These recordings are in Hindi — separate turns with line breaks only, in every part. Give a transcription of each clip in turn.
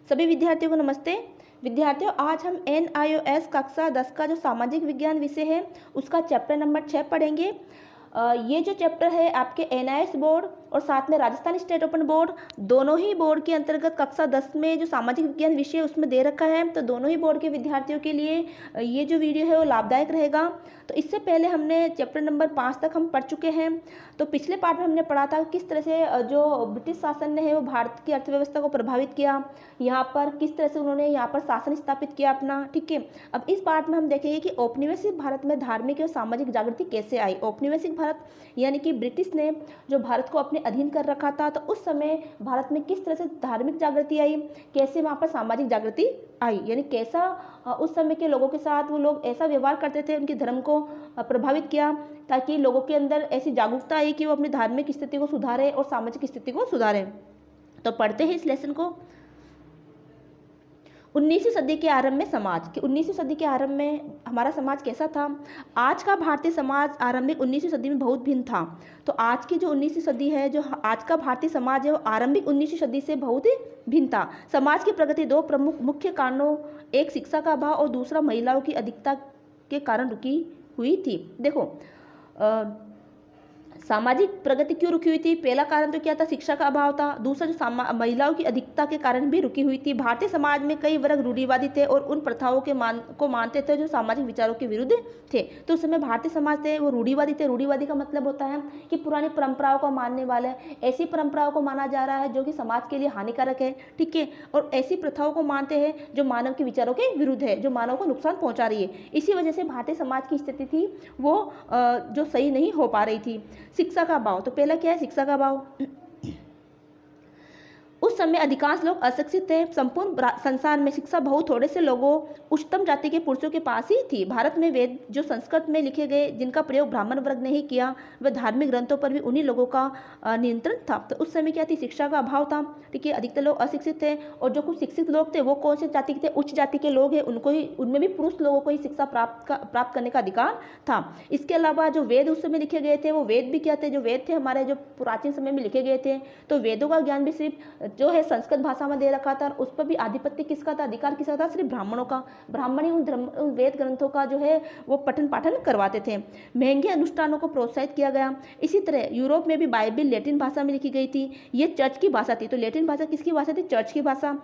सभी विद्यार्थियों को नमस्ते। विद्यार्थियों, आज हम NIOS कक्षा 10 का जो सामाजिक विज्ञान विषय है उसका चैप्टर नंबर 6 पढ़ेंगे। ये जो चैप्टर है आपके NIOS बोर्ड और साथ में राजस्थान स्टेट ओपन बोर्ड, दोनों ही बोर्ड के अंतर्गत कक्षा 10 में जो सामाजिक विज्ञान विषय उसमें दे रखा है। तो दोनों ही बोर्ड के विद्यार्थियों के लिए ये जो वीडियो है वो लाभदायक रहेगा। तो इससे पहले हमने चैप्टर नंबर 5 तक हम पढ़ चुके हैं। तो पिछले पार्ट में हमने पढ़ा था किस तरह से जो ब्रिटिश शासन ने है वो भारत की अर्थव्यवस्था को प्रभावित किया, यहाँ पर किस तरह से उन्होंने यहाँ पर शासन स्थापित किया अपना। ठीक है, अब इस पार्ट में हम देखेंगे कि औपनिवेशिक भारत में धार्मिक और सामाजिक जागृति कैसे आई। औपनिवेशिक भारत यानी कि ब्रिटिश ने जो भारत को अपने अधीन कर रखा था, तो उस समय भारत में किस तरह से धार्मिक जागृति आई, कैसे वहाँ पर सामाजिक जागृति आई, यानी कैसा उस समय के लोगों के साथ वो लोग ऐसा व्यवहार करते थे, उनके धर्म को प्रभावित किया ताकि लोगों के अंदर ऐसी जागरूकता आई कि वो अपनी धार्मिक स्थिति को सुधारें और सामाजिक स्थिति को सुधारें। तो पढ़ते हैं इस लेसन को। 19वीं सदी के आरंभ में समाज कि 19वीं सदी के आरंभ में हमारा समाज कैसा था। आज का भारतीय समाज आरंभिक 19वीं सदी में बहुत भिन्न था। तो आज की जो 19वीं सदी है, जो आज का भारतीय समाज है, वो आरंभिक 19वीं सदी से बहुत ही भिन्न था। समाज की प्रगति दो प्रमुख मुख्य कारणों, एक शिक्षा का अभाव और दूसरा महिलाओं की अधिकता के कारण रुकी हुई थी। देखो सामाजिक प्रगति क्यों रुकी हुई थी? पहला कारण तो क्या था? शिक्षा का अभाव था। दूसरा जो महिलाओं की अधिकता के कारण भी रुकी हुई थी। भारतीय समाज में कई वर्ग रूढ़िवादी थे और उन प्रथाओं के मानते थे जो सामाजिक विचारों के विरुद्ध थे। तो उस समय भारतीय समाज थे वो रूढ़िवादी थे। रूढ़िवादी का मतलब होता है कि पुरानी परंपराओं को मानने वाले, ऐसी परंपराओं को माना जा रहा है जो कि समाज के लिए हानिकारक है। ठीक है, और ऐसी प्रथाओं को मानते हैं जो मानव के विचारों के विरुद्ध है, जो मानव को नुकसान पहुंचा रही है। इसी वजह से भारतीय समाज की स्थिति थी वो जो सही नहीं हो पा रही थी। शिक्षा का अभाव, तो पहला क्या है? शिक्षा का अभाव। उस समय अधिकांश लोग अशिक्षित थे। संपूर्ण संसार में शिक्षा बहुत थोड़े से लोगों, उच्चतम जाति के पुरुषों के पास ही थी। भारत में वेद जो संस्कृत में लिखे गए, जिनका प्रयोग ब्राह्मण वर्ग ने ही किया, वह धार्मिक ग्रंथों पर भी उन्हीं लोगों का नियंत्रण था। तो उस समय क्या थी? शिक्षा का अभाव था। ठीक है, अधिकतर लोग अशिक्षित थे और जो कुछ शिक्षित लोग थे वो कौन से जाति के थे? उच्च जाति के लोग हैं, उनको ही, उनमें भी पुरुष लोगों को ही शिक्षा प्राप्त करने का अधिकार था। इसके अलावा जो वेद उस समय लिखे गए थे, वो वेद भी क्या थे? जो वेद थे हमारे जो प्राचीन समय में लिखे गए थे, तो वेदों का ज्ञान भी सिर्फ जो है संस्कृत भाषा में दे रखा था। उस पर भी आधिपत्य किसका था? अधिकार किसका था? सिर्फ ब्राह्मणों का। ब्राह्मण ही उन वेद ग्रंथों का जो है वो पठन पाठन करवाते थे। महंगे अनुष्ठानों को प्रोत्साहित किया गया। इसी तरह यूरोप में भी बाइबिल लैटिन भाषा में लिखी गई थी। ये चर्च की भाषा थी। तो लैटिन भाषा किसकी भाषा थी? चर्च की भाषा,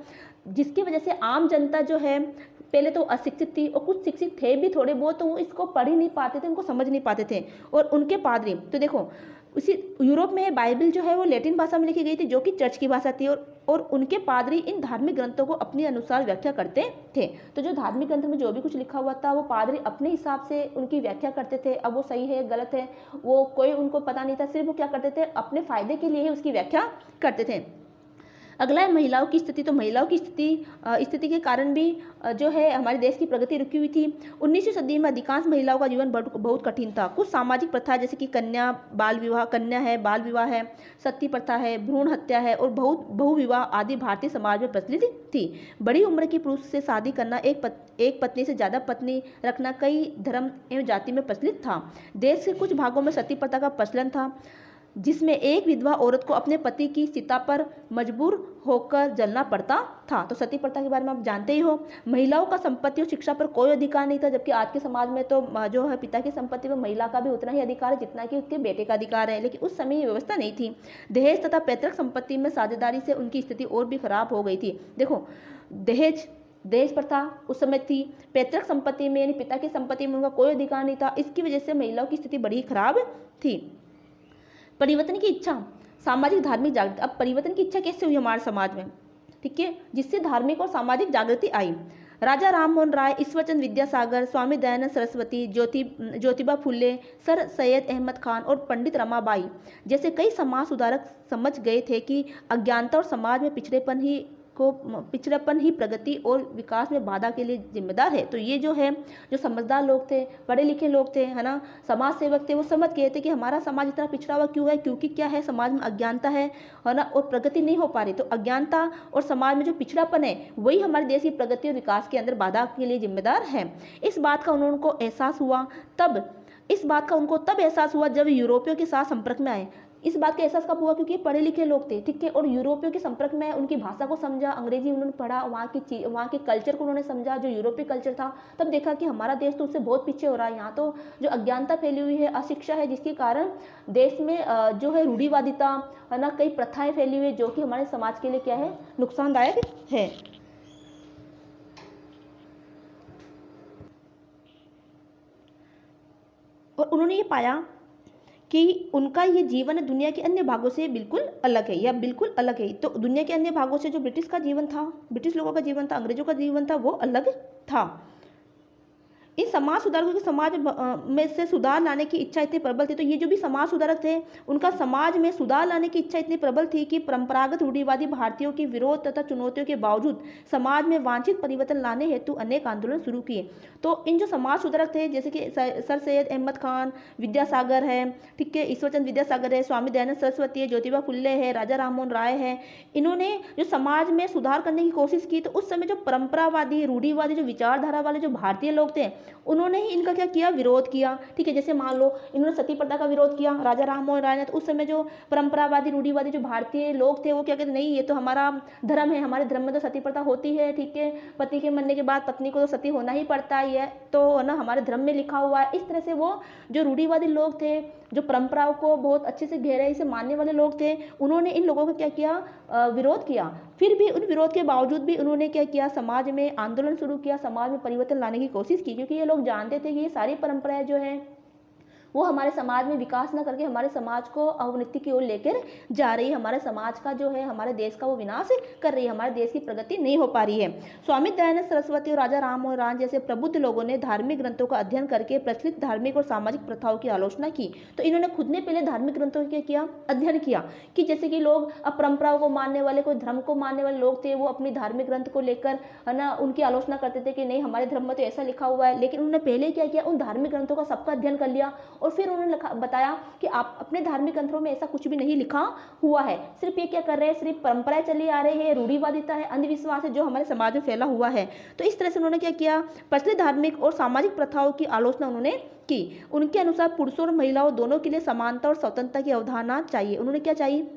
जिसकी वजह से आम जनता जो है पहले तो अशिक्षित थी और कुछ शिक्षित थे भी थोड़े बहुत, तो वो इसको पढ़ ही नहीं पाते थे, उनको समझ नहीं पाते थे। और उनके पादरी, तो देखो उसी यूरोप में बाइबिल जो है वो लैटिन भाषा में लिखी गई थी जो कि चर्च की भाषा थी, और उनके पादरी इन धार्मिक ग्रंथों को अपने अनुसार व्याख्या करते थे। तो जो धार्मिक ग्रंथ में जो भी कुछ लिखा हुआ था वो पादरी अपने हिसाब से उनकी व्याख्या करते थे। अब वो सही है गलत है वो कोई उनको पता नहीं था, सिर्फ वो क्या करते थे? अपने फायदे के लिए ही उसकी व्याख्या करते थे। अगला है महिलाओं की स्थिति। तो महिलाओं की स्थिति के कारण भी जो है हमारे देश की प्रगति रुकी हुई थी। 19वीं सदी में अधिकांश महिलाओं का जीवन बहुत कठिन था। कुछ सामाजिक प्रथा जैसे कि कन्या है, बाल विवाह है, सती प्रथा है, भ्रूण हत्या है और बहु विवाह आदि भारतीय समाज में प्रचलित थी। बड़ी उम्र की पुरुष से शादी करना, एक पत्नी से ज़्यादा पत्नी रखना कई धर्म एवं जाति में प्रचलित था। देश के कुछ भागों में सती प्रथा का प्रचलन था, जिसमें एक विधवा औरत को अपने पति की चिता पर मजबूर होकर जलना पड़ता था। तो सती प्रथा के बारे में आप जानते ही हो। महिलाओं का संपत्ति और शिक्षा पर कोई अधिकार नहीं था, जबकि आज के समाज में तो जो है पिता की संपत्ति पर महिला का भी उतना ही अधिकार है जितना कि उसके बेटे का अधिकार है, लेकिन उस समय ये व्यवस्था नहीं थी। दहेज तथा पैतृक संपत्ति में साझेदारी से उनकी स्थिति और भी खराब हो गई थी। देखो दहेज प्रथा उस समय थी, पैतृक संपत्ति में यानी पिता की संपत्ति में उनका कोई अधिकार नहीं था। इसकी वजह से महिलाओं की स्थिति बड़ी खराब थी। परिवर्तन की इच्छा, सामाजिक धार्मिक जागृति। अब परिवर्तन की इच्छा कैसे हुई हमारे समाज में? ठीक है, जिससे धार्मिक और सामाजिक जागृति आई। राजा राम मोहन राय, ईश्वरचंद विद्यासागर, स्वामी दयानंद सरस्वती, ज्योतिबा फुले, सर सैयद अहमद खान और पंडित रमाबाई जैसे कई समाज सुधारक समझ गए थे कि अज्ञानता और समाज में पिछड़ेपन ही प्रगति और विकास में बाधा के लिए जिम्मेदार है। तो ये जो है जो समझदार लोग थे, पढ़े लिखे लोग थे, है ना, समाज सेवक थे, वो समझ गए थे कि हमारा समाज इतना पिछड़ा हुआ क्यों है? क्योंकि क्या है, समाज में अज्ञानता है ना, और प्रगति नहीं हो पा रही। तो अज्ञानता और समाज में जो पिछड़ापन है वही हमारे देश की प्रगति और विकास के अंदर बाधा के लिए जिम्मेदार है। इस बात का उनको एहसास हुआ तब जब यूरोपियों के साथ संपर्क में आए। इस बात का एहसास कब हुआ? क्योंकि ये पढ़े लिखे लोग थे, ठीक है, और यूरोपियों के संपर्क में उनकी भाषा को समझा, अंग्रेजी उन्होंने पढ़ा, वहाँ के कल्चर को उन्होंने समझा, जो यूरोपीय कल्चर था। तब देखा कि हमारा देश तो उससे बहुत पीछे हो रहा है, यहाँ तो जो अज्ञानता फैली हुई है, अशिक्षा है, जिसके कारण देश में जो है रूढ़िवादिता है ना, कई प्रथाएं फैली हुई है, जो कि हमारे समाज के लिए क्या है, नुकसानदायक है। और उन्होंने ये पाया कि उनका ये जीवन दुनिया के अन्य भागों से बिल्कुल अलग है, या बिल्कुल अलग है। तो दुनिया के अन्य भागों से जो ब्रिटिश का जीवन था, ब्रिटिश लोगों का जीवन था, अंग्रेजों का जीवन था, वो अलग था। इन समाज सुधारकों की समाज में से सुधार लाने की इच्छा इतनी प्रबल थी। तो ये जो भी समाज सुधारक थे, उनका समाज में सुधार लाने की इच्छा इतनी प्रबल थी कि परंपरागत रूढ़िवादी भारतीयों के विरोध तथा चुनौतियों के बावजूद समाज में वांछित परिवर्तन लाने हेतु अनेक आंदोलन शुरू किए। तो इन जो समाज सुधारक थे, जैसे कि सर सैयद अहमद खान, विद्यासागर है, ठीक है, ईश्वरचंद विद्यासागर है, स्वामी दयानंद सरस्वती है, ज्योतिबा फुल्ले है, राजा राममोहन राय है, इन्होंने जो समाज में सुधार करने की कोशिश की। तो उस समय जो परंपरावादी रूढ़िवादी जो विचारधारा वाले जो भारतीय लोग थे, उन्होंने ही इनका क्या किया, विरोध किया, ठीक है। जैसे मान लो इन्होंने सती प्रथा का विरोध किया, राजा राममोहन राय ने। तो उस समय जो परंपरावादी रूढ़िवादी जो भारतीय लोग थे, वो क्या कहते, नहीं ये तो हमारा धर्म है, हमारे धर्म में तो सती प्रथा होती है, ठीक है, पति के मरने के बाद पत्नी को तो सती होना ही पड़ता है, तो ना हमारे धर्म में लिखा हुआ है। इस तरह से वो जो रूढ़िवादी लोग थे, जो परंपराओं को बहुत अच्छे से गहराई से मानने वाले लोग थे, उन्होंने इन लोगों का क्या किया, विरोध किया। फिर भी उन विरोध के बावजूद भी उन्होंने क्या किया, समाज में आंदोलन शुरू किया, समाज में परिवर्तन लाने की कोशिश की, क्योंकि ये लोग जानते थे कि ये सारी परंपराएं जो है वो हमारे समाज में विकास न करके हमारे समाज को अवनति की ओर लेकर जा रही है, हमारे समाज का जो है, हमारे देश का वो विनाश कर रही है, हमारे देश की प्रगति नहीं हो पा रही है। स्वामी दयानंद सरस्वती और राजा राममोहन राय जैसे प्रबुद्ध लोगों ने धार्मिक ग्रंथों का अध्ययन करके प्रचलित धार्मिक और सामाजिक प्रथाओं की आलोचना की। तो इन्होंने खुद ने पहले धार्मिक ग्रंथों का किया अध्ययन किया, कि जैसे कि लोग अब परंपराओं को मानने वाले, कोई धर्म को मानने वाले लोग थे, वो अपनी धार्मिक ग्रंथ को लेकर है ना, उनकी आलोचना करते थे कि नहीं हमारे धर्म में तो ऐसा लिखा हुआ है। लेकिन उन्होंने पहले क्या किया, उन धार्मिक ग्रंथों का सबका अध्ययन कर लिया, और फिर उन्होंने बताया कि आप अपने धार्मिक ग्रंथों में ऐसा कुछ भी नहीं लिखा हुआ है, सिर्फ ये क्या कर रहे हैं, सिर्फ परंपराएं चली आ रही है, रूढ़िवादिता है, अंधविश्वास है, जो हमारे समाज में फैला हुआ है। तो इस तरह से उन्होंने क्या किया, प्रचलित धार्मिक और सामाजिक प्रथाओं की आलोचना उन्होंने की। उनके अनुसार पुरुषों और महिलाओं दोनों के लिए समानता और स्वतंत्रता की अवधारणा चाहिए। उन्होंने क्या चाहिए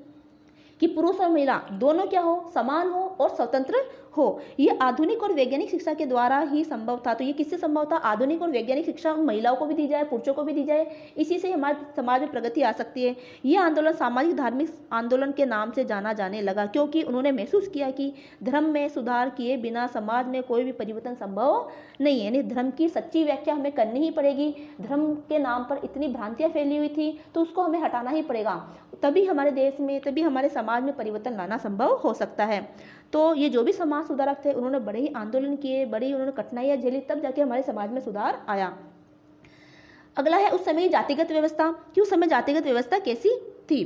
कि पुरुष और महिला दोनों क्या हो, समान हो और स्वतंत्र हो। ये आधुनिक और वैज्ञानिक शिक्षा के द्वारा ही संभव था। तो ये किससे संभव था, आधुनिक और वैज्ञानिक शिक्षा उन महिलाओं को भी दी जाए, पुरुषों को भी दी जाए, इसी से हमारे समाज में प्रगति आ सकती है। ये आंदोलन सामाजिक धार्मिक आंदोलन के नाम से जाना जाने लगा, क्योंकि उन्होंने महसूस किया कि धर्म में सुधार किए बिना समाज में कोई भी परिवर्तन संभव नहीं है। यानी धर्म की सच्ची व्याख्या हमें करनी ही पड़ेगी। धर्म के नाम पर इतनी भ्रांतियां फैली हुई थी, तो उसको हमें हटाना ही पड़ेगा, तभी हमारे देश में, तभी हमारे समाज में परिवर्तन लाना संभव हो सकता है। तो ये जो भी समाज सुधारक थे, उन्होंने बड़े ही आंदोलन किए, बड़ी उन्होंने कठिनाइयां झेली, तब जाके हमारे समाज में सुधार आया। अगला है उस समय जातिगत व्यवस्था, कि उस समय जातिगत व्यवस्था कैसी थी।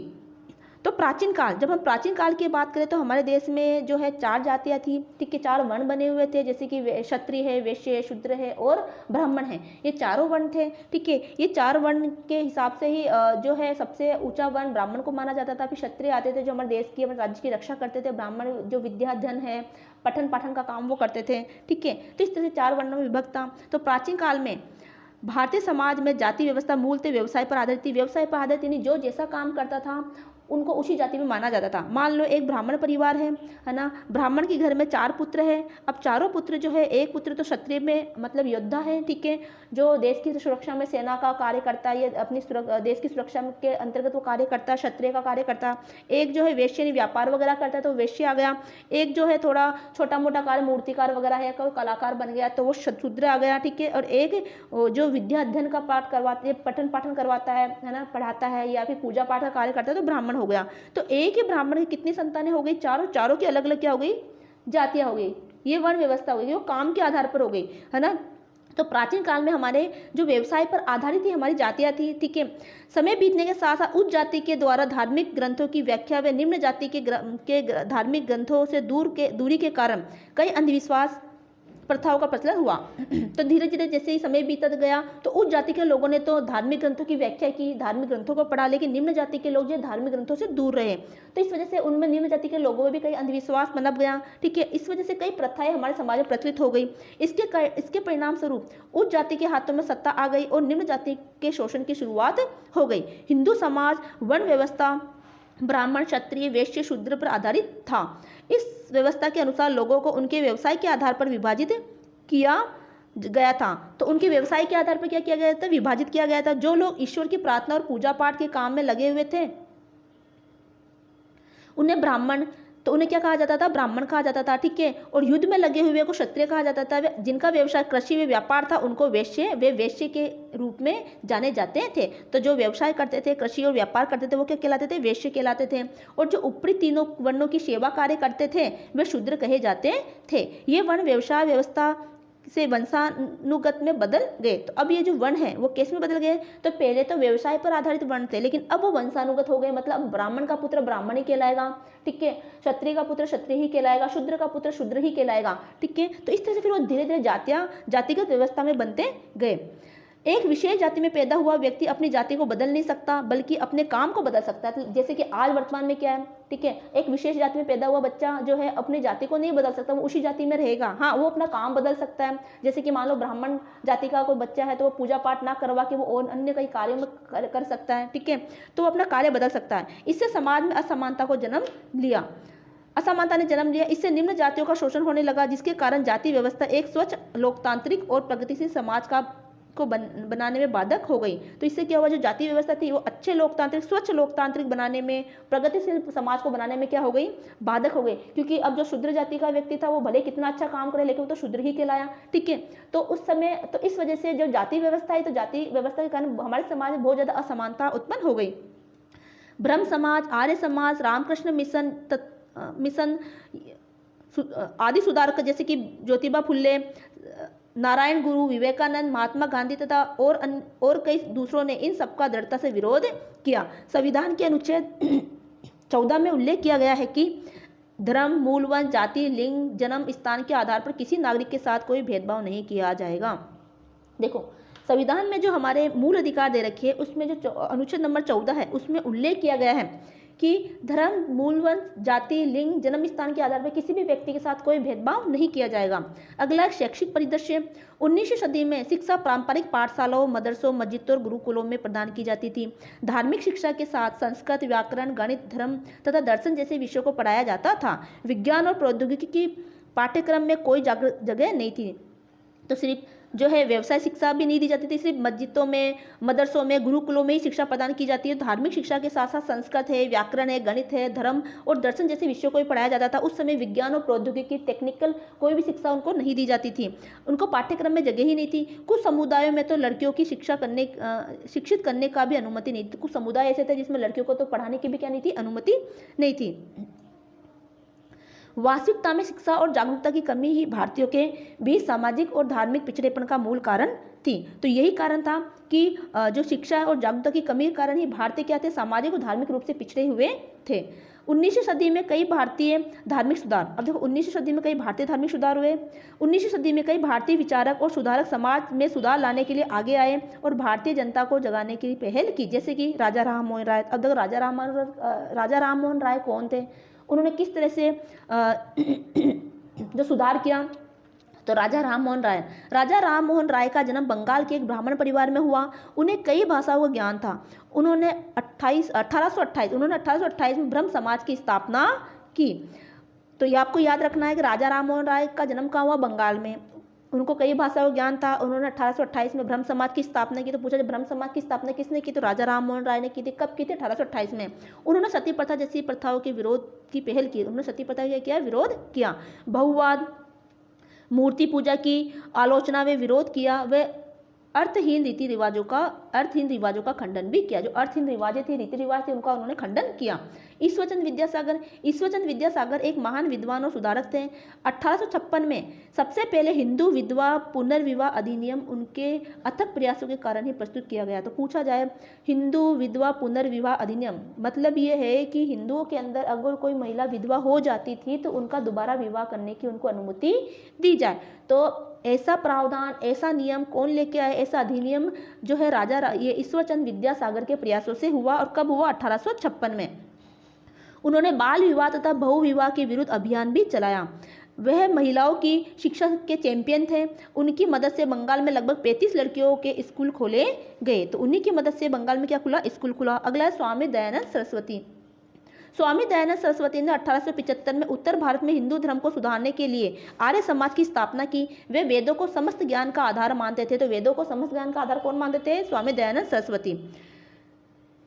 तो प्राचीन काल, जब हम प्राचीन काल की बात करें तो हमारे देश में जो है 4 जातियाँ थी, ठीक है, 4 वर्ण बने हुए थे, जैसे कि क्षत्रिय है, वैश्य है, शूद्र है और ब्राह्मण है। ये चारों वर्ण थे, ठीक है। ये 4 वर्ण के हिसाब से ही जो है सबसे ऊंचा वर्ण ब्राह्मण को माना जाता था। फिर क्षत्रिय आते थे, जो हमारे देश की, हमारे राज्य की रक्षा करते थे। ब्राह्मण जो विद्या अध्ययन है, पठन पाठन का काम वो करते थे, ठीक है। तो इस तरह से 4 वर्णों में विभक्त था। तो प्राचीन काल में भारतीय समाज में जाति व्यवस्था मूलतः व्यवसाय पर आधारित थी। व्यवसाय पर आधारित यानी जो जैसा काम करता था उनको उसी जाति में माना जाता था। मान लो एक ब्राह्मण परिवार है ना, ब्राह्मण के घर में 4 पुत्र हैं। अब चारों पुत्र जो है, एक पुत्र तो क्षत्रिय में मतलब योद्धा है, ठीक है, जो देश की सुरक्षा में सेना का कार्य करता है, ये अपनी देश की सुरक्षा के अंतर्गत वो कार्य करता है, क्षत्रिय का कार्य करता है। एक जो है वैश्य यानी व्यापार वगैरह करता है, तो वैश्य आ गया। एक जो है थोड़ा छोटा मोटा कार्य, मूर्तिकार वगैरह है, कोई कलाकार बन गया, तो वो शूद्र आ गया, ठीक है। और एक जो विद्या अध्ययन का पाठ करवाते, पठन पाठन करवाता है ना, पढ़ाता है, या फिर पूजा पाठ का कार्य करता है, तो ब्राह्मण हो गया। तो एक ही ब्राह्मण की कितनी संतानें हो गई, चारों की अलग अलग क्या हो गई, जातियां हो गई। ये वर्ण व्यवस्था हो गई, वो काम के आधार पर हो गई, है ना। तो प्राचीन काल में हमारे जो व्यवसाय पर आधारित ही हमारी जातियां थी, ठीक है। समय बीतने के साथ साथ उच्च जाति के द्वारा धार्मिक ग्रंथों की व्याख्या व निम्न जाति के धार्मिक ग्रंथों से दूरी के कारण कई अंधविश्वास प्रथाओं का प्रचलन हुआ। तो धीरे धीरे जैसे ही समय बीतता गया तो उच्च जाति के लोगों ने तो धार्मिक ग्रंथों की व्याख्या की, धार्मिक ग्रंथों को पढ़ा, लेकिन निम्न जाति के लोग जो धार्मिक ग्रंथों से दूर रहे। तो इस वजह से उनमें निम्न जाति के लोगों में भी कई अंधविश्वास पनप गया। ठीक है, इस वजह से कई प्रथाएं हमारे समाज में प्रचलित हो गई। इसके परिणाम स्वरूप उच्च जाति के हाथों में सत्ता आ गई और निम्न जाति के शोषण की शुरुआत हो गई। हिंदू समाज वर्ण व्यवस्था ब्राह्मण, क्षत्रिय, वैश्य, शूद्र पर आधारित था। इस व्यवस्था के अनुसार लोगों को उनके व्यवसाय के आधार पर विभाजित किया गया था। तो उनके व्यवसाय के आधार पर क्या किया गया था? विभाजित किया गया था। जो लोग ईश्वर की प्रार्थना और पूजा पाठ के काम में लगे हुए थे उन्हें ब्राह्मण, तो उन्हें क्या कहा जाता था? ब्राह्मण कहा जाता था। ठीक है, और युद्ध में लगे हुए को क्षत्रिय कहा जाता था। जिनका व्यवसाय कृषि व व्यापार था उनको वे वैश्य के रूप में जाने जाते थे। तो जो व्यवसाय करते थे, कृषि और व्यापार करते थे, वो क्या कहलाते थे? वैश्य कहलाते थे। और जो ऊपरी तीनों वर्णों की सेवा कार्य करते थे वे शूद्र कहे जाते थे। ये वर्ण व्यवसाय व्यवस्था से वंशानुगत में बदल गए। तो अब ये जो वर्ण है वो किस में बदल गए? तो पहले तो व्यवसाय पर आधारित वर्ण थे, लेकिन अब वो वंशानुगत हो गए। मतलब ब्राह्मण का पुत्र ब्राह्मण ही कहलाएगा। ठीक है, क्षत्रिय का पुत्र क्षत्रिय ही कहलाएगा, शूद्र का पुत्र शूद्र ही कहलाएगा। ठीक है, तो इस तरह से फिर वो धीरे धीरे जातिगत व्यवस्था में बनते गए। एक विशेष जाति में पैदा हुआ व्यक्ति अपनी जाति को बदल नहीं सकता, बल्कि अपने काम को बदल सकता है। जैसे कि आज वर्तमान में क्या है? ठीक है, एक विशेष जाति में पैदा हुआ बच्चा जो है अपनी जाति को नहीं बदल सकता, वो उसी जाति में रहेगा। हाँ, वो अपना काम बदल सकता है। जैसे कि मान लो ब्राह्मण जाति का कोई बच्चा है तो वो पूजा पाठ ना करवा के वो और अन्य कई कार्यों में कर सकता है। ठीक है, तो वो अपना कार्य बदल सकता है। इससे समाज में असमानता को जन्म लिया। असमानता ने जन्म लिया। इससे निम्न जातियों का शोषण होने लगा, जिसके कारण जाति व्यवस्था एक स्वच्छ लोकतांत्रिक और प्रगतिशील समाज को बनाने में बाधक हो गई। तो इससे क्या हुआ? जो जाति व्यवस्था थी वो अच्छे लोकतांत्रिक, स्वच्छ लोकतांत्रिक बनाने में, प्रगतिशील समाज को बनाने में क्या हो गई? बाधक हो गई। क्योंकि अब जो शूद्र जाति का व्यक्ति था वो भले कितना अच्छा काम करे लेकिन वो तो शूद्र ही कहलाया। ठीक है, तो उस समय तो इस वजह से जो जाति व्यवस्था है, तो जाति व्यवस्था के कारण हमारे समाज में बहुत ज्यादा असमानता उत्पन्न हो गई। ब्रह्म समाज, आर्य समाज, रामकृष्ण मिशन आदि सुधारक जैसे कि ज्योतिबा फुल्ले, नारायण गुरु, विवेकानंद, महात्मा गांधी तथा और कई दूसरों ने इन सबका दृढ़ता से विरोध किया। संविधान के अनुच्छेद 14 में उल्लेख किया गया है कि धर्म, मूल वंश, जाति, लिंग, जन्म स्थान के आधार पर किसी नागरिक के साथ कोई भेदभाव नहीं किया जाएगा। देखो, संविधान में जो हमारे मूल अधिकार दे रखे हैं उसमें जो अनुच्छेद नंबर 14 है उसमें उल्लेख किया गया है कि धर्म, मूल वंश, जाति, लिंग, जन्म स्थान के आधार पर किसी भी व्यक्ति के साथ कोई भेदभाव नहीं किया जाएगा। अगला एक शैक्षिक परिदृश्य। 19वीं सदी में शिक्षा पारंपरिक पाठशालाओं, मदरसों, मस्जिदों और गुरुकुलों में प्रदान की जाती थी। धार्मिक शिक्षा के साथ संस्कृत, व्याकरण, गणित, धर्म तथा दर्शन जैसे विषयों को पढ़ाया जाता था। विज्ञान और प्रौद्योगिकी की पाठ्यक्रम में कोई जगह नहीं थी। तो सिर्फ जो है व्यवसाय शिक्षा भी नहीं दी जाती थी, सिर्फ मस्जिदों में, मदरसों में, गुरुकुलों में ही शिक्षा प्रदान की जाती है। धार्मिक शिक्षा के साथ साथ संस्कृत है, व्याकरण है, गणित है, धर्म और दर्शन जैसे विषयों को भी पढ़ाया जाता था। उस समय विज्ञान और प्रौद्योगिकी, टेक्निकल कोई भी शिक्षा उनको नहीं दी जाती थी, उनको पाठ्यक्रम में जगह ही नहीं थी। कुछ समुदायों में तो लड़कियों की शिक्षित करने का भी अनुमति नहीं थी। कुछ समुदाय ऐसे थे जिसमें लड़कियों को तो पढ़ाने की भी क्या नहीं थी? अनुमति नहीं थी। वास्तविकता में शिक्षा और जागरूकता की कमी ही भारतीयों के बीच सामाजिक और धार्मिक पिछड़ेपन का मूल कारण थी। तो यही कारण था कि जो शिक्षा और जागरूकता की कमी के कारण ही भारतीय क्या थे? सामाजिक और धार्मिक रूप से पिछड़े हुए थे। 19वीं सदी में कई भारतीय धार्मिक सुधार, अब देखो 19वीं सदी में कई भारतीय धार्मिक सुधार हुए। 19वीं सदी में कई भारतीय विचारक और सुधारक समाज में सुधार लाने के लिए आगे आए और भारतीय जनता को जगाने की पहल की। जैसे कि राजा राम मोहन राय। अब देखो राजा राम मोहन राय कौन थे? उन्होंने किस तरह से जो सुधार किया? तो राजा राम मोहन राय का जन्म बंगाल के एक ब्राह्मण परिवार में हुआ। उन्हें कई भाषाओं का ज्ञान था। उन्होंने 1828 में ब्रह्म समाज की स्थापना की। तो ये आपको याद रखना है कि राजा राम मोहन राय का जन्म कहाँ हुआ? बंगाल में। उनको कई भाषाओं का ज्ञान था। उन्होंने 1828 में ब्रह्म समाज की स्थापना की। तो पूछा ब्रह्म समाज की स्थापना किसने की? तो राजा राम मोहन राय ने की थी। कब की थी? 1828 में। उन्होंने सती प्रथा जैसी प्रथाओं के विरोध की पहल की। उन्होंने सती प्रथा का क्या विरोध किया? बहुवाद, मूर्ति पूजा की आलोचना व विरोध किया। वे अर्थहीन रिवाजों का खंडन भी किया। जो अर्थहीन रिवाजें थे, रीति रिवाज थे, उनका उन्होंने खंडन किया। ईश्वरचंद विद्यासागर एक महान विद्वान और सुधारक थे। 1856 में सबसे पहले हिंदू विधवा पुनर्विवाह अधिनियम उनके अथक प्रयासों के कारण ही प्रस्तुत किया गया। तो पूछा जाए, हिंदू विधवा पुनर्विवाह अधिनियम मतलब ये है कि हिंदुओं के अंदर अगर कोई महिला विधवा हो जाती थी तो उनका दोबारा विवाह करने की उनको अनुमति दी जाए। तो ऐसा प्रावधान, ऐसा नियम कौन लेके आए? ऐसा अधिनियम जो है ये ईश्वरचंद विद्यासागर के प्रयासों से हुआ। और कब हुआ? 1856 में। उन्होंने बाल विवाह तथा बहु विवाह के विरुद्ध अभियान भी चलाया। वह महिलाओं की शिक्षा के चैंपियन थे। उनकी मदद से बंगाल में लगभग 35 लड़कियों के स्कूल खोले गए। तो उन्हीं की मदद से बंगाल में क्या खुला? स्कूल खुला। अगला है स्वामी दयानंद सरस्वती। स्वामी दयानंद सरस्वती ने 1875 में उत्तर भारत में हिंदू धर्म को सुधारने के लिए आर्य समाज की स्थापना की। वे वेदों को समस्त ज्ञान का आधार मानते थे। तो वेदों को समस्त ज्ञान का आधार कौन मानते थे? स्वामी दयानंद सरस्वती।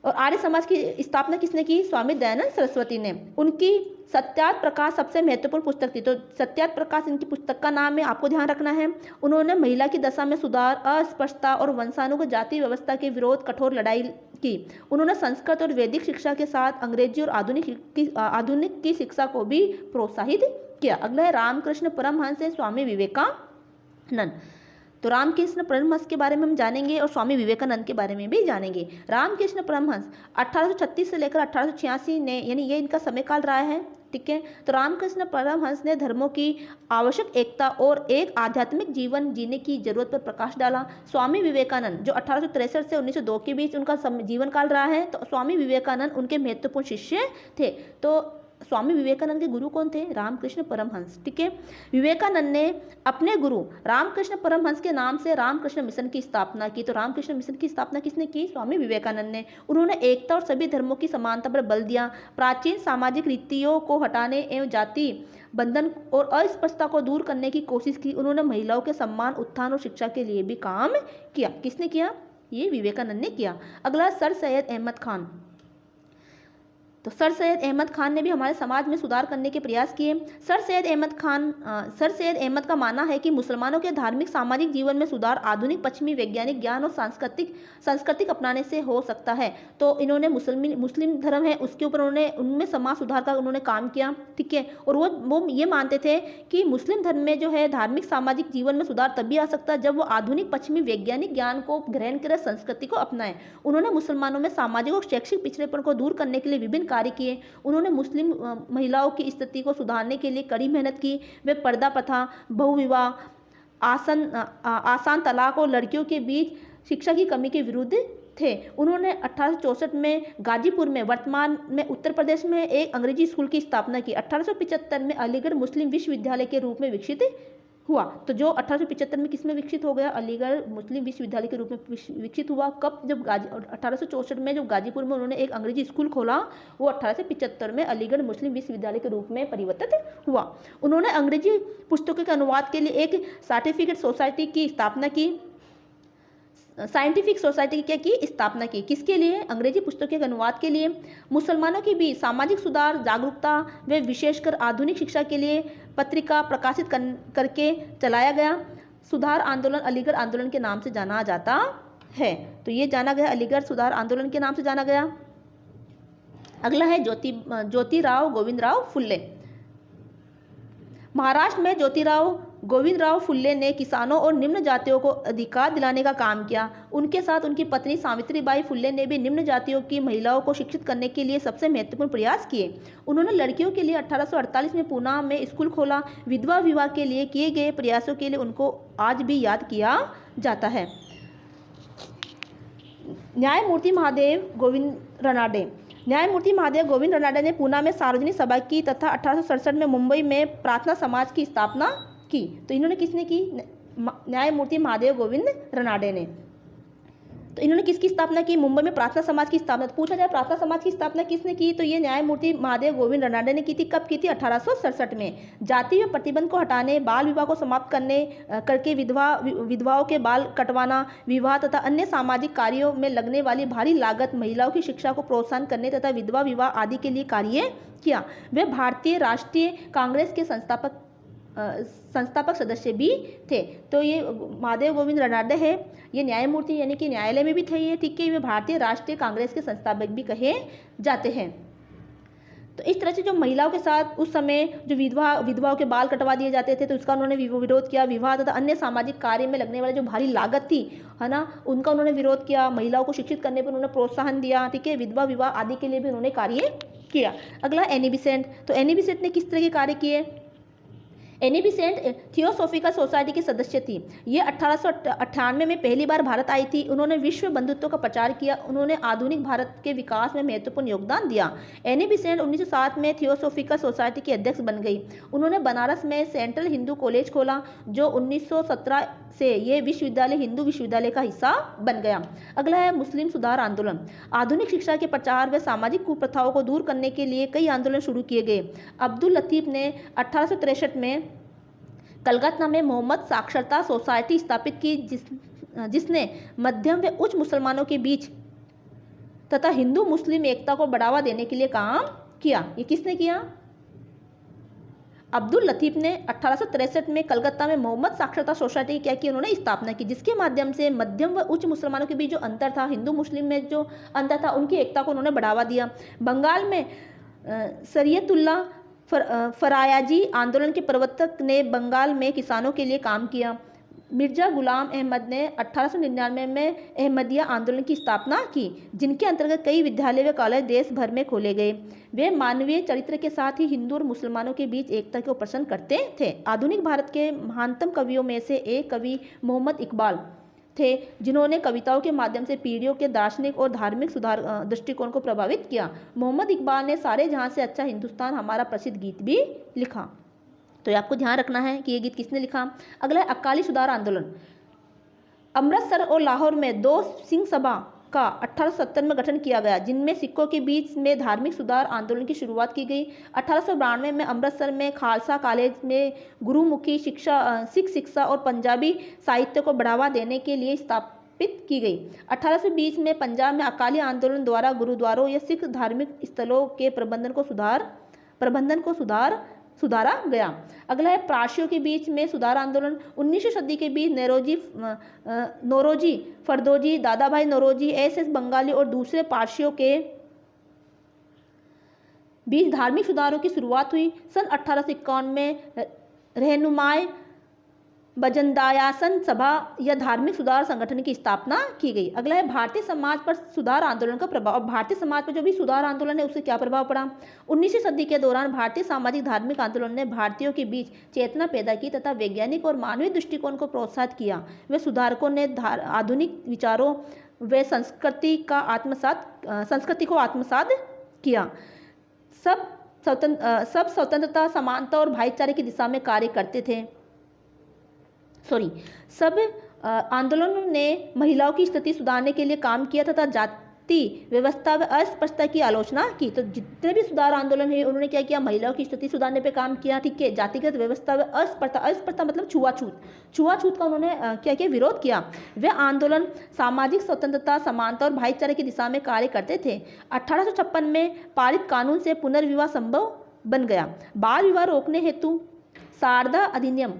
और आर्य समाज की स्थापना किसने की? स्वामी दयानंद सरस्वती ने। उनकी सत्यार्थ प्रकाश सबसे महत्वपूर्ण पुस्तक थी। तो सत्यार्थ प्रकाश इनकी पुस्तक का नाम है, आपको ध्यान रखना है। उन्होंने महिला की दशा में सुधार, अस्पृश्यता और वंशानुगत जाति व्यवस्था के विरोध कठोर लड़ाई की। उन्होंने संस्कृत और वैदिक शिक्षा के साथ अंग्रेजी और आधुनिक की शिक्षा को भी प्रोत्साहित किया। अगला है रामकृष्ण परमहंस, स्वामी विवेकानंद। तो रामकृष्ण परमहंस के बारे में हम जानेंगे और स्वामी विवेकानंद के बारे में भी जानेंगे। रामकृष्ण परमहंस 1836 से लेकर 1886 ने, यानी ये इनका समय काल रहा है, ठीक है। तो रामकृष्ण परमहंस ने धर्मों की आवश्यक एकता और एक आध्यात्मिक जीवन जीने की जरूरत पर प्रकाश डाला। स्वामी विवेकानंद जो 1863 से 1902 के बीच उनका जीवन काल रहा है, तो स्वामी विवेकानंद उनके महत्वपूर्ण शिष्य थे। तो स्वामी विवेकानंद के गुरु कौन थे? रामकृष्ण परमहंस, ठीक है। विवेकानंद ने अपने गुरु रामकृष्ण परमहंस के नाम से रामकृष्ण मिशन की स्थापना की। तो रामकृष्ण मिशन की स्थापना किसने की? स्वामी विवेकानंद ने। उन्होंने एकता और सभी धर्मों की समानता पर बल दिया। प्राचीन सामाजिक रीतियों को हटाने एवं जाति बंधन और अस्पृश्यता को दूर करने की कोशिश की। उन्होंने महिलाओं के सम्मान, उत्थान और शिक्षा के लिए भी काम किया। किसने किया? ये विवेकानंद ने किया। अगला सर सैयद अहमद खान। तो सर सैयद अहमद खान ने भी हमारे समाज में सुधार करने के प्रयास किए। सर सैयद अहमद का मानना है कि मुसलमानों के धार्मिक सामाजिक जीवन में सुधार आधुनिक पश्चिमी वैज्ञानिक ज्ञान और सांस्कृतिक अपनाने से हो सकता है। तो इन्होंने मुस्लिम धर्म है उसके ऊपर उनमें समाज सुधार का उन्होंने काम किया, ठीक है। और वो ये मानते थे कि मुस्लिम धर्म में जो है धार्मिक सामाजिक जीवन में सुधार तभी आ सकता है जब वो आधुनिक पश्चिमी वैज्ञानिक ज्ञान को ग्रहण करे, संस्कृति को अपनाएं। उन्होंने मुसलमानों में सामाजिक और शैक्षिक पिछड़ेपन को दूर करने के लिए विभिन्न कार्य किए। उन्होंने मुस्लिम महिलाओं की स्थिति को सुधारने के लिए कड़ी मेहनत की। वे पर्दा प्रथा, बहुविवाह, आसान तलाक और लड़कियों के बीच शिक्षा की कमी के विरुद्ध थे। उन्होंने 1864 में गाजीपुर में, वर्तमान में उत्तर प्रदेश में, एक अंग्रेजी स्कूल की स्थापना की। 1875 में अलीगढ़ मुस्लिम विश्वविद्यालय के रूप में विकसित हुआ। तो जो 1875 में किसमें विकसित हो गया? अलीगढ़ मुस्लिम विश्वविद्यालय के रूप में विकसित हुआ। कब? जब 1864 में जब गाजीपुर में उन्होंने एक अंग्रेजी स्कूल खोला, वो 1875 में अलीगढ़ मुस्लिम विश्वविद्यालय के रूप में परिवर्तित हुआ। उन्होंने अंग्रेजी पुस्तकों के अनुवाद के लिए एक साइंटिफिक सोसाइटी की स्थापना की। स्थापना की किसके लिए? अंग्रेजी पुस्तकों के अनुवाद के लिए। मुसलमानों के बीच सामाजिक सुधार, जागरूकता व विशेषकर आधुनिक शिक्षा के लिए पत्रिका प्रकाशित करके चलाया गया। सुधार आंदोलन अलीगढ़ आंदोलन के नाम से जाना जाता है। तो ये जाना गया, अलीगढ़ सुधार आंदोलन के नाम से जाना गया। अगला है ज्योतिराव गोविंदराव फुल्ले। महाराष्ट्र में ज्योतिराव गोविंदराव फुल्ले ने किसानों और निम्न जातियों को अधिकार दिलाने का काम किया। उनके साथ उनकी पत्नी सावित्रीबाई फुल्ले ने भी निम्न जातियों की महिलाओं को शिक्षित करने के लिए सबसे महत्वपूर्ण प्रयास किए। उन्होंने लड़कियों के लिए 1848 में पूना में स्कूल खोला। विधवा विवाह के लिए किए गए प्रयासों के लिए उनको आज भी याद किया जाता है। न्यायमूर्ति महादेव गोविंद रनाडे ने पूना में सार्वजनिक सभा की तथा 1867 में मुंबई में प्रार्थना समाज की स्थापना की। तो इन्होंने किसने की? न्यायमूर्ति महादेव गोविंद रनाडे ने। तो इन्होंने किसकी स्थापना की? मुंबई में प्रार्थना समाज की स्थापना। तो पूछा जाए प्रार्थना समाज की स्थापना किसने की? तो ये न्यायमूर्ति महादेव गोविंद रनाडे ने की थी। कब की थी? 1867 में। जाति व प्रतिबंध को हटाने, बाल विवाह को समाप्त करके विधवाओं के बाल कटवाना, विवाह तथा अन्य सामाजिक कार्यों में लगने वाली भारी लागत, महिलाओं की शिक्षा को प्रोत्साहन करने तथा विधवा विवाह आदि के लिए कार्य किया। वे भारतीय राष्ट्रीय कांग्रेस के संस्थापक संस्थापक सदस्य भी थे। तो ये महादेव गोविंद रनाडे है, ये न्यायमूर्ति यानी कि न्यायालय में भी थे ये, ठीक है। ये भारतीय राष्ट्रीय कांग्रेस के संस्थापक भी कहे जाते हैं। तो इस तरह से जो महिलाओं के साथ उस समय जो विधवाओं के बाल कटवा दिए जाते थे, तो उसका उन्होंने विरोध किया। विवाह तथा अन्य सामाजिक कार्य में लगने वाले जो भारी लागत थी, है ना, उनका उन्होंने विरोध किया। महिलाओं को शिक्षित करने पर उन्होंने प्रोत्साहन दिया, ठीक है। विधवा विवाह आदि के लिए भी उन्होंने कार्य किया। अगला एनी बेसेंट। तो एनी बेसेंट ने किस तरह के कार्य किए? एनी बेसेंट थियोसॉफिकल सोसाइटी की सदस्य थी। ये 1898 में पहली बार भारत आई थी। उन्होंने विश्व बंधुत्व का प्रचार किया। उन्होंने आधुनिक भारत के विकास में महत्वपूर्ण योगदान दिया। एनी बेसेंट 1907 में थियोसॉफिकल सोसाइटी की अध्यक्ष बन गई। उन्होंने बनारस में सेंट्रल हिंदू कॉलेज खोला, जो 1917 से ये विश्वविद्यालय हिंदू विश्वविद्यालय का हिस्सा बन गया। अगला है मुस्लिम सुधार आंदोलन। आधुनिक शिक्षा के प्रचार व सामाजिक कुप्रथाओं को दूर करने के लिए कई आंदोलन शुरू किए गए। अब्दुल लतीफ ने 1863 में कलकत्ता में मोहम्मद साक्षरता सोसाइटी स्थापित की, जिसने मध्यम व उच्च मुसलमानों के बीच तथा हिंदू मुस्लिम एकता को बढ़ावा देने के लिए काम किया। ये किसने किया? अब्दुल लतीफ ने 1863 में कलकत्ता में मोहम्मद साक्षरता सोसाइटी क्या की? उन्होंने स्थापना की, जिसके माध्यम से मध्यम व उच्च मुसलमानों के बीच जो अंतर था, हिंदू मुस्लिम में जो अंतर था, उनकी एकता को उन्होंने बढ़ावा दिया। बंगाल में शरीयतुल्लाह फरायाजी आंदोलन के प्रवर्तक ने बंगाल में किसानों के लिए काम किया। मिर्जा गुलाम अहमद ने 1899 में अहमदिया आंदोलन की स्थापना की, जिनके अंतर्गत कई विद्यालय व कॉलेज देश भर में खोले गए। वे मानवीय चरित्र के साथ ही हिंदू और मुसलमानों के बीच एकता को प्रसन्न करते थे। आधुनिक भारत के महानतम कवियों में से एक कवि मोहम्मद इकबाल थे, जिन्होंने कविताओं के माध्यम से पीढ़ियों के दार्शनिक और धार्मिक सुधार दृष्टिकोण को प्रभावित किया। मोहम्मद इकबाल ने सारे जहां से अच्छा हिंदुस्तान हमारा प्रसिद्ध गीत भी लिखा। तो ये आपको ध्यान रखना है कि ये गीत किसने लिखा। अगला है अकाली सुधार आंदोलन। अमृतसर और लाहौर में 2 सिंह सभा का 1870 में गठन किया गया, जिनमें सिखों के बीच में धार्मिक सुधार आंदोलन की शुरुआत की गई। 1892 में अमृतसर में खालसा कॉलेज में गुरुमुखी सिख शिक्षा और पंजाबी साहित्य को बढ़ावा देने के लिए स्थापित की गई। 1820 में पंजाब में अकाली आंदोलन द्वारा गुरुद्वारों या सिख धार्मिक स्थलों के प्रबंधन को सुधारा गया। अगला है पारसियों के बीच में सुधार आंदोलन। 19वीं सदी के बीच नौरोजी फरदोजी, दादा भाई नौरोजी, एस बंगाली और दूसरे पारसियों के बीच धार्मिक सुधारों की शुरुआत हुई। सन 1851 में रहनुमाए बजंदायासन सभा या धार्मिक सुधार संगठन की स्थापना की गई। अगला है भारतीय समाज पर सुधार आंदोलन का प्रभाव। भारतीय समाज पर जो भी सुधार आंदोलन है उससे क्या प्रभाव पड़ा? 19वीं सदी के दौरान भारतीय सामाजिक धार्मिक आंदोलन ने भारतीयों के बीच चेतना पैदा की तथा वैज्ञानिक और मानवीय दृष्टिकोण को प्रोत्साहित किया। वे सुधारकों ने आधुनिक विचारों व संस्कृति को आत्मसात किया। सब स्वतंत्रता, समानता और भाईचारे की दिशा में कार्य करते थे। सब आंदोलनों ने महिलाओं की स्थिति सुधारने के लिए काम किया तथा जाति व्यवस्था व अस्पृश्यता की आलोचना की। तो जितने भी सुधार आंदोलन है उन्होंने क्या किया? महिलाओं की स्थिति सुधारने पे काम किया, ठीक है। जातिगत व्यवस्था व अस्पृश्यता मतलब छुआछूत का उन्होंने क्या किया? विरोध किया। वे आंदोलन सामाजिक स्वतंत्रता, समानता और भाईचारे की दिशा में कार्य करते थे। 1856 में पारित कानून से पुनर्विवाह संभव बन गया। बाल विवाह रोकने हेतु शारदा अधिनियम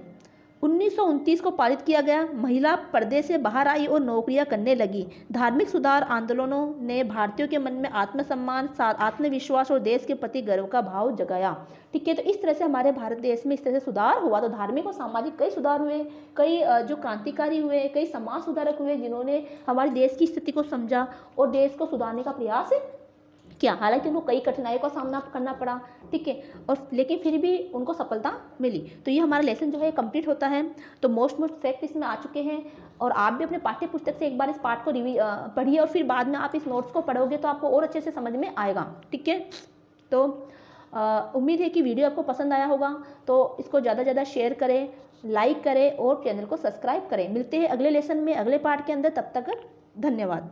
1929 को पारित किया गया। महिला पर्दे से बाहर आई और नौकरियां करने लगी। धार्मिक सुधार आंदोलनों ने भारतीयों के मन में आत्मसम्मान, आत्मविश्वास और देश के प्रति गर्व का भाव जगाया, ठीक है। तो इस तरह से हमारे भारत देश में इस तरह से सुधार हुआ। तो धार्मिक और सामाजिक कई सुधार हुए, कई जो क्रांतिकारी हुए, कई समाज सुधारक हुए, जिन्होंने हमारे देश की स्थिति को समझा और देश को सुधारने का प्रयास किया। हालांकि उनको कई कठिनाइयों का सामना करना पड़ा, ठीक है, और लेकिन फिर भी उनको सफलता मिली। तो ये हमारा लेसन जो है कंप्लीट होता है। तो मोस्ट फैक्ट इसमें आ चुके हैं और आप भी अपने पाठ्य पुस्तक से एक बार इस पाठ को पढ़िए और फिर बाद में आप इस नोट्स को पढ़ोगे तो आपको और अच्छे से समझ में आएगा, ठीक है। तो उम्मीद है कि वीडियो आपको पसंद आया होगा। तो इसको ज़्यादा से ज़्यादा शेयर करें, लाइक करें और चैनल को सब्सक्राइब करें। मिलते हैं अगले लेसन में, अगले पार्ट के अंदर। तब तक धन्यवाद।